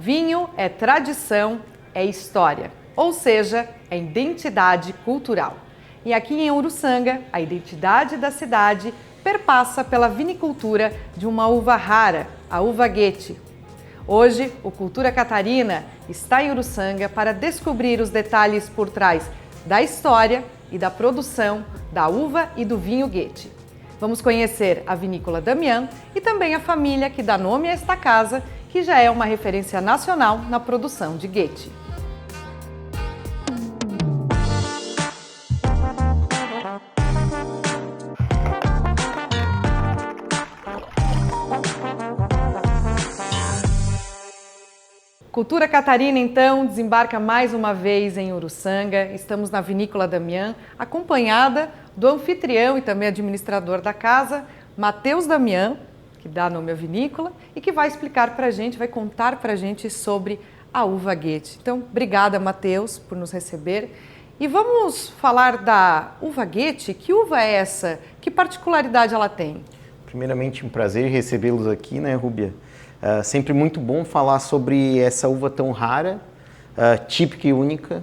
Vinho é tradição, é história, ou seja, é identidade cultural. E aqui em Uruçanga, a identidade da cidade perpassa pela vinicultura de uma uva rara, a uva Guete. Hoje, o Cultura Catarina está em Uruçanga para descobrir os detalhes por trás da história e da produção da uva e do vinho Guete. Vamos conhecer a vinícola Damian e também a família que dá nome a esta casa, que já é uma referência nacional na produção de Guete. Cultura Catarina, então, desembarca mais uma vez em Uruçanga. Estamos na Vinícola Damian, acompanhada do anfitrião e também administrador da casa, Matheus Damian, que dá nome à vinícola e que vai explicar para a gente, vai contar para a gente sobre a uva Guete. Então, obrigada, Matheus, por nos receber. E vamos falar da uva Guete. Que uva é essa? Que particularidade ela tem? Primeiramente, um prazer recebê-los aqui, né, Rúbia? Sempre muito bom falar sobre essa uva tão rara, típica e única.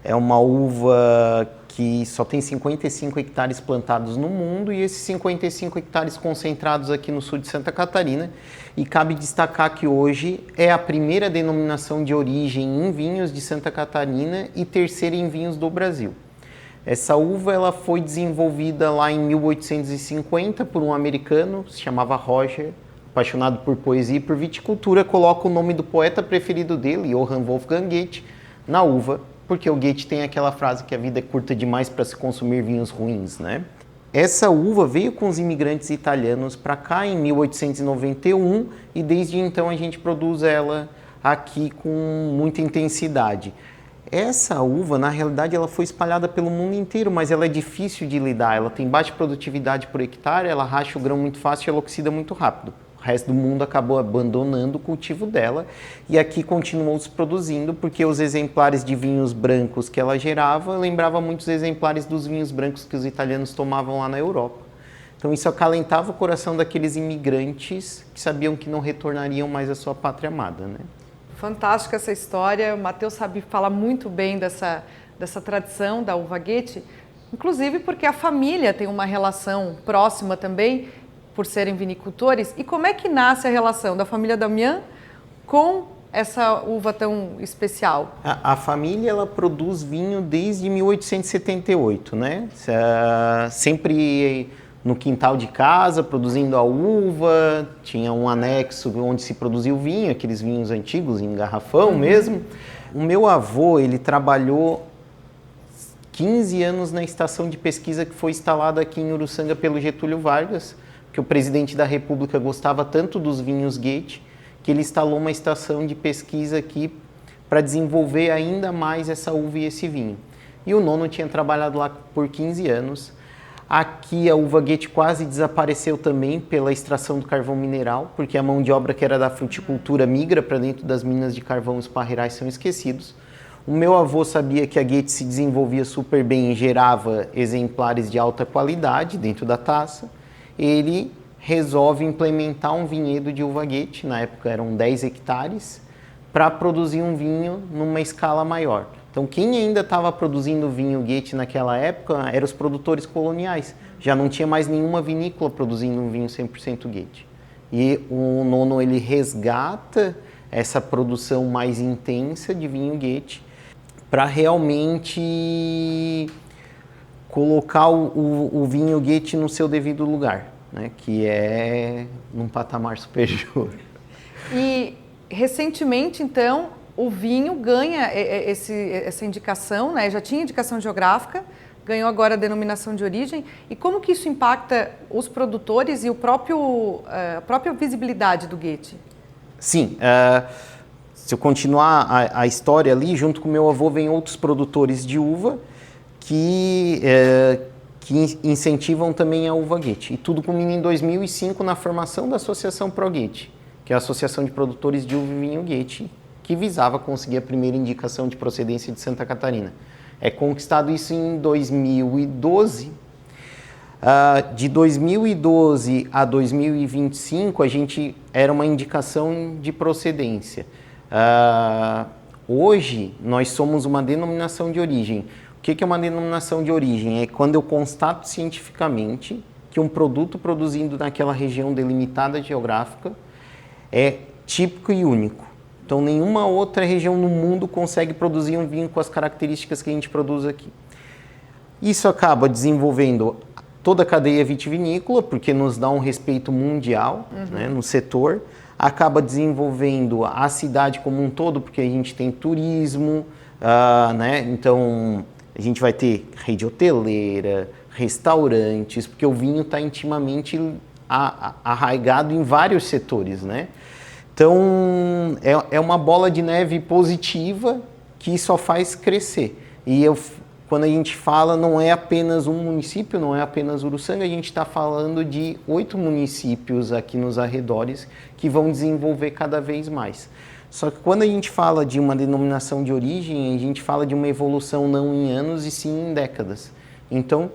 É uma uva que só tem 55 hectares plantados no mundo e esses 55 hectares concentrados aqui no sul de Santa Catarina. E cabe destacar que hoje é a primeira denominação de origem em vinhos de Santa Catarina e terceira em vinhos do Brasil. Essa uva ela foi desenvolvida lá em 1850 por um americano, se chamava Roger, apaixonado por poesia e por viticultura, coloca o nome do poeta preferido dele, Johann Wolfgang Goethe, na uva, porque o Goethe tem aquela frase que a vida é curta demais para se consumir vinhos ruins, né? Essa uva veio com os imigrantes italianos para cá em 1891 e desde então a gente produz ela aqui com muita intensidade. Essa uva, na realidade, ela foi espalhada pelo mundo inteiro, mas ela é difícil de lidar, ela tem baixa produtividade por hectare, ela racha o grão muito fácil e ela oxida muito rápido. O resto do mundo acabou abandonando o cultivo dela e aqui continuou se produzindo porque os exemplares de vinhos brancos que ela gerava lembravam muitos exemplares dos vinhos brancos que os italianos tomavam lá na Europa. Então isso acalentava o coração daqueles imigrantes que sabiam que não retornariam mais à sua pátria amada, né? Fantástica essa história. O Matheus sabe falar muito bem dessa tradição da uva Guete, inclusive porque a família tem uma relação próxima também, por serem vinicultores. E como é que nasce a relação da família Damian com essa uva tão especial? A família ela produz vinho desde 1878, né? Sempre no quintal de casa, produzindo a uva, tinha um anexo onde se produzia o vinho, aqueles vinhos antigos, em garrafão mesmo. O meu avô, ele trabalhou 15 anos na estação de pesquisa que foi instalada aqui em Uruçanga pelo Getúlio Vargas, que o presidente da República gostava tanto dos vinhos Guete, que ele instalou uma estação de pesquisa aqui para desenvolver ainda mais essa uva e esse vinho. E o nono tinha trabalhado lá por 15 anos. Aqui a uva Guete quase desapareceu também pela extração do carvão mineral, porque a mão de obra que era da fruticultura migra para dentro das minas de carvão e os parreirais são esquecidos. O meu avô sabia que a Guete se desenvolvia super bem e gerava exemplares de alta qualidade dentro da taça. Ele resolve implementar um vinhedo de uva Guete, na época eram 10 hectares, para produzir um vinho numa escala maior. Então quem ainda estava produzindo vinho Guete naquela época eram os produtores coloniais. Já não tinha mais nenhuma vinícola produzindo um vinho 100% Guete. E o nono ele resgata essa produção mais intensa de vinho Guete para realmente colocar o vinho Guete no seu devido lugar, né, que é num patamar superior. E recentemente, então, o vinho ganha essa indicação, né? Já tinha indicação geográfica, ganhou agora a denominação de origem. E como que isso impacta os produtores e a própria visibilidade do Guete? Sim, se eu continuar a história ali, junto com meu avô vem outros produtores de uva que incentivam também a uva Guete. E tudo culmina em 2005 na formação da Associação ProGuete, que é a Associação de Produtores de Uva e Vinho Guete, que visava conseguir a primeira indicação de procedência de Santa Catarina. É conquistado isso em 2012. De 2012 a 2025, a gente era uma indicação de procedência. Hoje, nós somos uma denominação de origem. O que é uma denominação de origem? É quando eu constato cientificamente que um produto produzido naquela região delimitada geográfica é típico e único. Então, nenhuma outra região no mundo consegue produzir um vinho com as características que a gente produz aqui. Isso acaba desenvolvendo toda a cadeia vitivinícola, porque nos dá um respeito mundial, né, no setor. Acaba desenvolvendo a cidade como um todo, porque a gente tem turismo, né? Então a gente vai ter rede hoteleira, restaurantes, porque o vinho está intimamente arraigado em vários setores, né? Então é uma bola de neve positiva que só faz crescer. E quando a gente fala, não é apenas um município, não é apenas Uruçanga, a gente está falando de 8 municípios aqui nos arredores que vão desenvolver cada vez mais. Só que quando a gente fala de uma denominação de origem, a gente fala de uma evolução não em anos e sim em décadas. Então,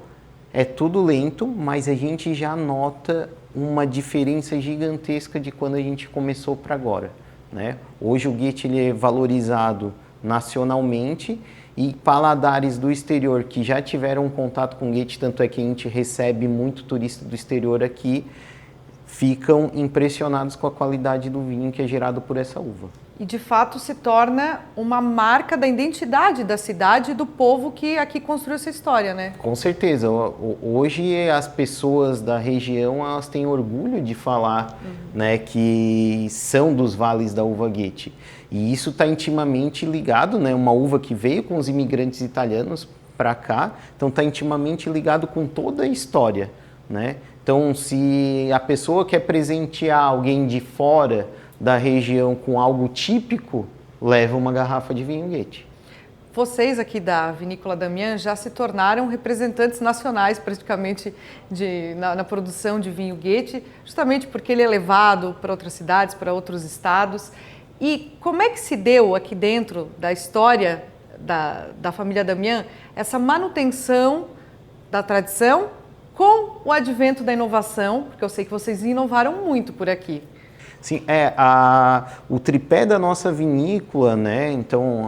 é tudo lento, mas a gente já nota uma diferença gigantesca de quando a gente começou para agora, né? Hoje o Goethe ele é valorizado nacionalmente, e paladares do exterior que já tiveram contato com Goethe, tanto é que a gente recebe muito turista do exterior aqui, ficam impressionados com a qualidade do vinho que é gerado por essa uva. E de fato se torna uma marca da identidade da cidade e do povo que aqui construiu essa história, né? Com certeza. Hoje as pessoas da região elas têm orgulho de falar, né, que são dos vales da uva Goethe. E isso está intimamente ligado, né? Uma uva que veio com os imigrantes italianos para cá, então está intimamente ligado com toda a história, né? Então, se a pessoa quer presentear alguém de fora da região com algo típico, leva uma garrafa de vinho Goethe. Vocês aqui da Vinícola Damian já se tornaram representantes nacionais praticamente na produção de vinho Goethe, justamente porque ele é levado para outras cidades, para outros estados. E como é que se deu aqui dentro da história da família Damian essa manutenção da tradição com o advento da inovação? Porque eu sei que vocês inovaram muito por aqui. Sim, o tripé da nossa vinícola, né? Então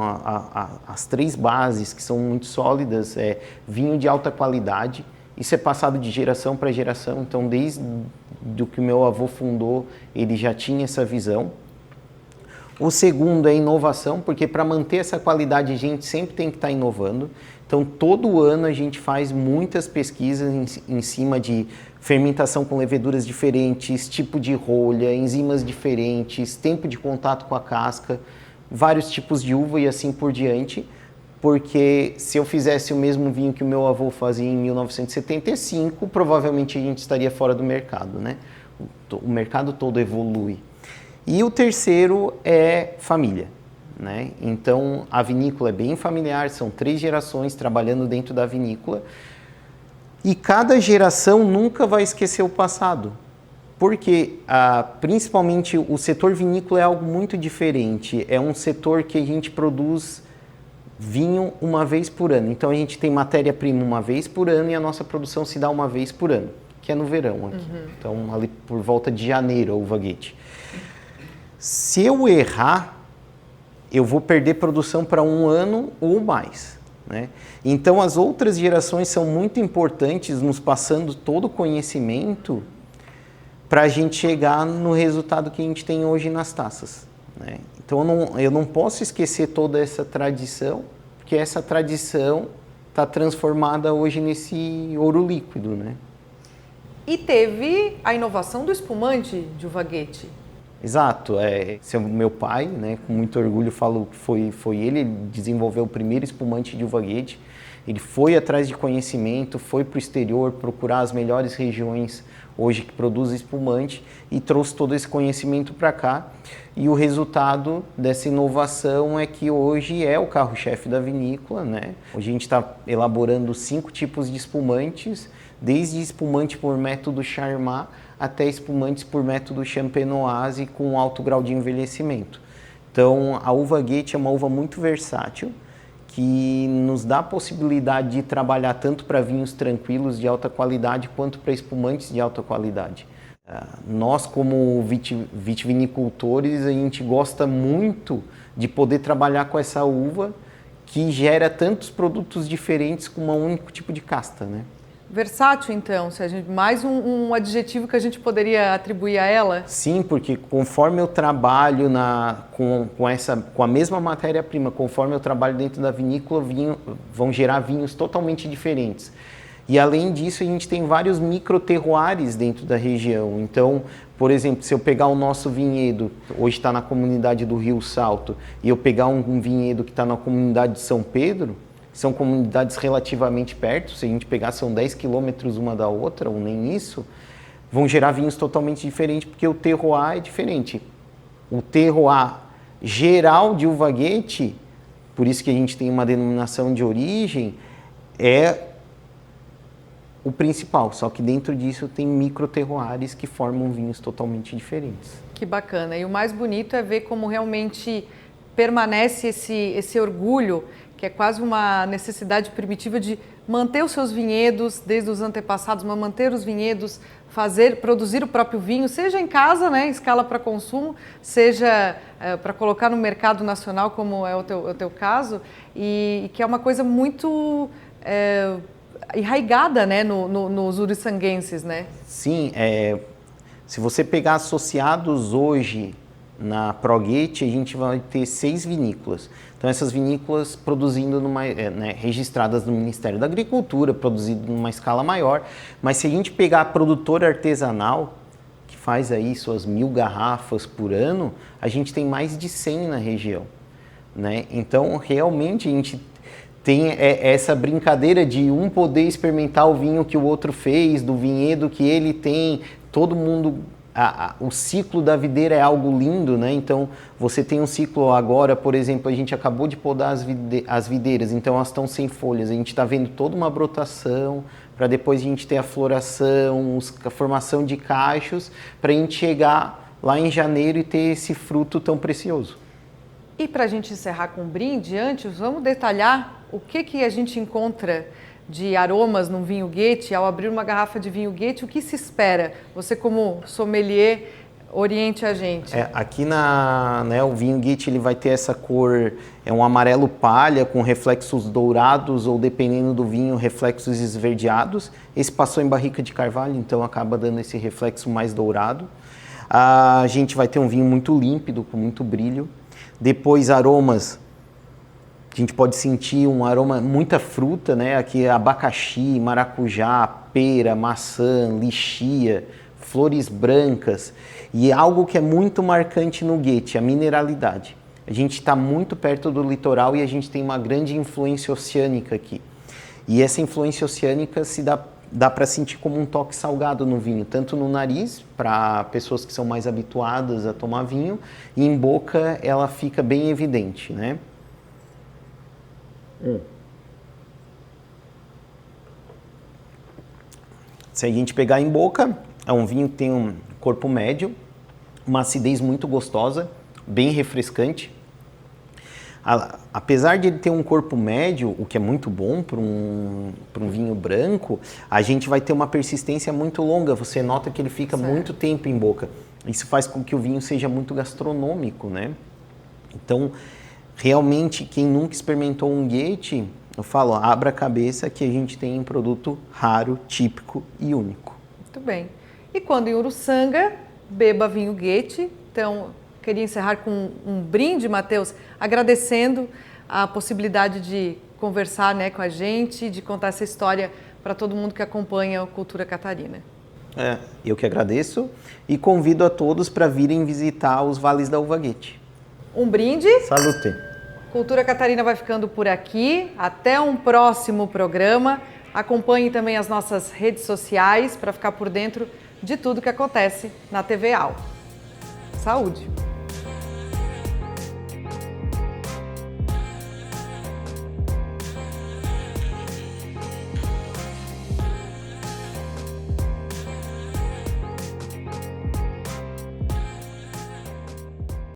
as 3 bases que são muito sólidas é vinho de alta qualidade. Isso é passado de geração para geração. Então desde que o meu avô fundou, ele já tinha essa visão. O segundo é inovação, porque para manter essa qualidade a gente sempre tem que estar inovando. Então, todo ano a gente faz muitas pesquisas em cima de fermentação com leveduras diferentes, tipo de rolha, enzimas diferentes, tempo de contato com a casca, vários tipos de uva e assim por diante. Porque se eu fizesse o mesmo vinho que o meu avô fazia em 1975, provavelmente a gente estaria fora do mercado, né? O mercado todo evolui. E o terceiro é família, né? Então, a vinícola é bem familiar, são 3 gerações trabalhando dentro da vinícola e cada geração nunca vai esquecer o passado, porque principalmente o setor vinícola é algo muito diferente, é um setor que a gente produz vinho uma vez por ano, então a gente tem matéria-prima uma vez por ano e a nossa produção se dá uma vez por ano, que é no verão aqui, então ali por volta de janeiro a uva Goethe. Se eu errar, eu vou perder produção para 1 ano ou mais, né? Então as outras gerações são muito importantes, nos passando todo o conhecimento para a gente chegar no resultado que a gente tem hoje nas taças, né? Então eu não posso esquecer toda essa tradição, porque essa tradição está transformada hoje nesse ouro líquido, né? E teve a inovação do espumante de uva Goethe. Exato, esse é o meu pai, né? Com muito orgulho falo que foi ele que desenvolveu o primeiro espumante de uva Goethe. Ele foi atrás de conhecimento, foi para o exterior procurar as melhores regiões hoje que produzem espumante e trouxe todo esse conhecimento para cá. E o resultado dessa inovação é que hoje é o carro-chefe da vinícola, né? Hoje a gente está elaborando 5 tipos de espumantes, desde espumante por método Charmat até espumantes por método Champenoise com alto grau de envelhecimento. Então, a uva Goethe é uma uva muito versátil, que nos dá a possibilidade de trabalhar tanto para vinhos tranquilos de alta qualidade, quanto para espumantes de alta qualidade. Nós, como vitivinicultores, a gente gosta muito de poder trabalhar com essa uva que gera tantos produtos diferentes com um único tipo de casta, né? Versátil, então, se a gente, mais um adjetivo que a gente poderia atribuir a ela? Sim, porque conforme eu trabalho com a mesma matéria-prima, conforme eu trabalho dentro da vinícola, vão gerar vinhos totalmente diferentes. E além disso, a gente tem vários microterroirs dentro da região. Então, por exemplo, se eu pegar o nosso vinhedo, hoje está na comunidade do Rio Salto, e eu pegar um vinhedo que está na comunidade de São Pedro, são comunidades relativamente perto, se a gente pegar são 10 quilômetros uma da outra, ou nem isso, vão gerar vinhos totalmente diferentes, porque o terroir é diferente. O terroir geral de uva Guete, por isso que a gente tem uma denominação de origem, é o principal, só que dentro disso tem microterroirs que formam vinhos totalmente diferentes. Que bacana, e o mais bonito é ver como realmente permanece esse orgulho, que é quase uma necessidade primitiva de manter os seus vinhedos desde os antepassados, mas manter os vinhedos, produzir o próprio vinho, seja em casa, né, em escala para consumo, seja para colocar no mercado nacional, como é o teu caso, e que é uma coisa muito enraigada, né, nos uruçanguenses, né? Sim, se você pegar associados hoje na ProGuete, a gente vai ter 6 vinícolas. Então, essas vinícolas produzindo registradas no Ministério da Agricultura, produzindo numa escala maior. Mas se a gente pegar a produtora artesanal, que faz aí suas 1000 garrafas por ano, a gente tem mais de 100 na região, né? Então, realmente, a gente tem essa brincadeira de um poder experimentar o vinho que o outro fez, do vinhedo que ele tem, todo mundo... O ciclo da videira é algo lindo, né? Então, você tem um ciclo agora, por exemplo, a gente acabou de podar as videiras, então elas estão sem folhas. A gente está vendo toda uma brotação, para depois a gente ter a floração, a formação de cachos, para a gente chegar lá em janeiro e ter esse fruto tão precioso. E para a gente encerrar com um brinde, antes, vamos detalhar o que a gente encontra de aromas num vinho Guete, ao abrir uma garrafa de vinho Guete, o que se espera? Você, como sommelier, oriente a gente. Aqui o vinho Guete ele vai ter essa cor, é um amarelo palha com reflexos dourados ou, dependendo do vinho, reflexos esverdeados. Esse passou em barrica de carvalho, então acaba dando esse reflexo mais dourado. A gente vai ter um vinho muito límpido, com muito brilho. Depois, aromas. A gente pode sentir um aroma, muita fruta, né? Aqui abacaxi, maracujá, pera, maçã, lichia, flores brancas. E algo que é muito marcante no Guete, a mineralidade. A gente está muito perto do litoral e a gente tem uma grande influência oceânica aqui. E essa influência oceânica dá para sentir como um toque salgado no vinho, tanto no nariz, para pessoas que são mais habituadas a tomar vinho, e em boca ela fica bem evidente, né? Se a gente pegar em boca, é um vinho que tem um corpo médio, uma acidez muito gostosa, bem refrescante. Apesar de ele ter um corpo médio, o que é muito bom para um vinho branco, a gente vai ter uma persistência muito longa. Você nota que ele fica muito tempo em boca. Isso faz com que o vinho seja muito gastronômico, né? Então, realmente, quem nunca experimentou um Guete, eu falo, abra a cabeça que a gente tem um produto raro, típico e único. Muito bem. E quando em Uruçanga, beba vinho Guete. Então, queria encerrar com um brinde, Matheus, agradecendo a possibilidade de conversar, né, com a gente, de contar essa história para todo mundo que acompanha a Cultura Catarina. Eu que agradeço e convido a todos para virem visitar os Vales da Uva Guete. Um brinde. Salute. Cultura Catarina vai ficando por aqui. Até um próximo programa. Acompanhe também as nossas redes sociais para ficar por dentro de tudo que acontece na TV AL. Saúde!